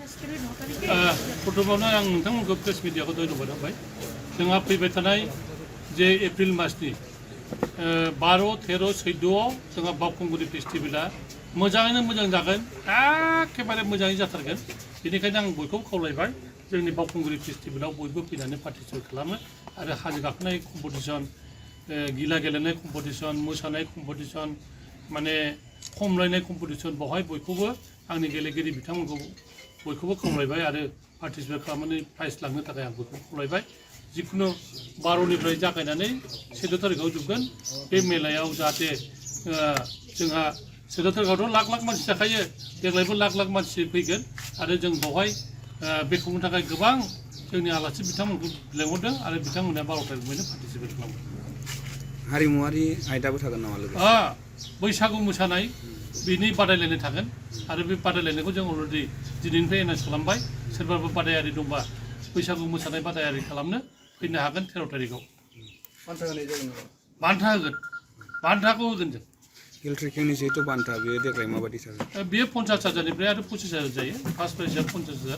प्रथमावनो आं नोंथांमोनखौ प्रेस मिडियाखौ धन्यबाद होबाय जोंहा फैबाय थानाय जे एप्रिल मासनि 12, 13, 14आव जोंहा बावखुंग्रि फेस्टिभेला मोजाङैनो मोजां जागोन एखेबारे मोजाङै जाथारगोन बेनिखायनो आं बयखौबो खावलायबाय जोंनि बावखुंग्रि फेस्टिभेलाव बयबो फैनानै पार्टिसिपेट खालामो आरो हाजो गाखोनाय कम्पिटिसन गिला गेलेनाय कम्पिटिसन मोसानाय कम्पिटिसन माने खमलायनाय कम्पिटिसन बेवहाय बयखौबो आंनि गेलेगिरि बिथांमोनखौ बयखौबो खावलायबाय आरो पार्टिसिपेट खालामनानै प्राइज लांनो थाखाय आं बयखौबो खावलायबाय जिखुनु 12निफ्राय जागायनानै 14 तारिखआव जोबगोन बे मेलायाव जाहाथे जोंहा 14 तारिखआवथ' लाख लाख मानसि जाखायो देग्लायबो लाख लाख मानसि फैगोन आरो जों बेवहाय बे खुंनो थाखाय गोबां जोंनि आलासि बिथांमोनखौ लेंहरदों आरो बिथांमोना 12 तारिखनिफ्रायनो पार्टिसिपेट खालामगोन हारिमुआरि आयदाबो थागोन नामा लोगो बैसागु मोसानाय बिनि बादायलायनाय थागोन आरो बे बादायलायनायखौ जों अलरेडि दिनैनिफ्राय एनाउन्स खालामबाय सोरबाबो बादायारि दंबा बैसागु मोसानाय बादायारि खालामनो फैनो हागोन 13 तारिखआव बान्था होगोन बान्थाखौ होगोन जों हिल ट्रेकिंनि जिहेतु बान्था बेयो देग्लाय माबायदि थागोन बेयो 50,000निफ्राय आरो 25,000 जायो फार्स्ट प्राइजआ 50,000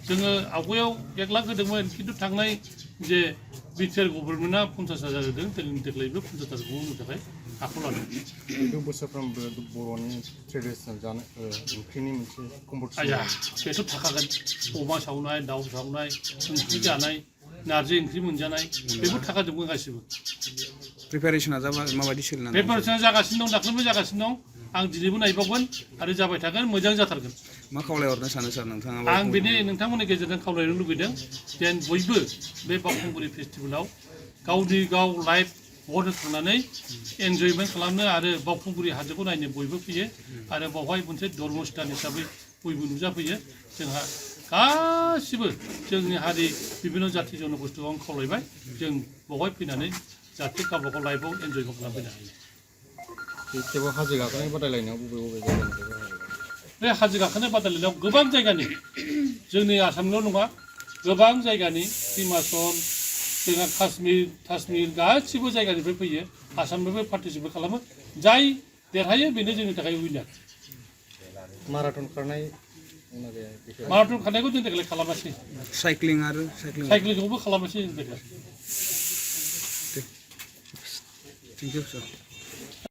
जोङो आवगायाव 1 लाख होदोंमोन खिन्थु थांनाय जे बिटिआर गभर्नमेन्टआ 50,000 होदों देग्लायबो 50,000खौ होनो थाखाय आखायाव लादों बे बोसोरफ्रोमबो बर'नि ट्रेडिसनेल जानाय ओंख्रिनि मोनसे कम्पिटिसन बेथ' थाखागोन अमा सावनाय दाउ सावनाय ओंख्रि जानाय नारजि ओंख्रि मोनजानाय बेफोर थाखाजोबगोन गासिबो प्रिपेरेसना माबायदि सोलिनानै प्रिपेरेसना जागासिनो दं दाख्लैबो जागासिनो दं आं दिनैबो नायबावगोन आरो जाबाय थागोन मोजां जाथारगोन मा खावलायहरनो सानो सार नोंथाङा आं बेनि नोंथांमोननि गेजेरजों खावलायनो लुबैदों जेन बयबो बे बावखुंग्रि फेस्टिभेलाव गावनि गाव लाइफ भट होखांनानै एन्जयमेन्ट खालामनो आरो बावखुंग्रि हाजोखौ नायनो बयबो फैयो आरो बावहाय मोनसे धर्म स्थान हिसाबै बयबो नुजाफैयो जोंहा गासिबो जोंनि हारि बिभिन्न जाति जनगोष्ठीखौ आं खावलायबाय जों बावहाय फैनानै जाहाथे गावबागाव लाइफआव एन्जयमेन्ट खालामफैनो हायो थेवबो हाजो गाखोनाय बादायलायनायाव बबे जायगानिफ्राय बे हाजो गाखोनाय बादायलायनायाव गोबां जायगानि जोंनि आसामल' नङा गोबां जायगानि हिमाचल जोंहा काश्मीर गासिबो जायगानिफ्राय फैयो आसामनिफ्राय पार्टिसिपेट खालामो जाय देरहायो बेनो जोंनि थाखाय उइनार माराथन खारनाय माराथन खारनायखौ जों देग्लाय खालामासै साइक्लिंखौबो खालामासै जों देग्लाय थेंक इउ सार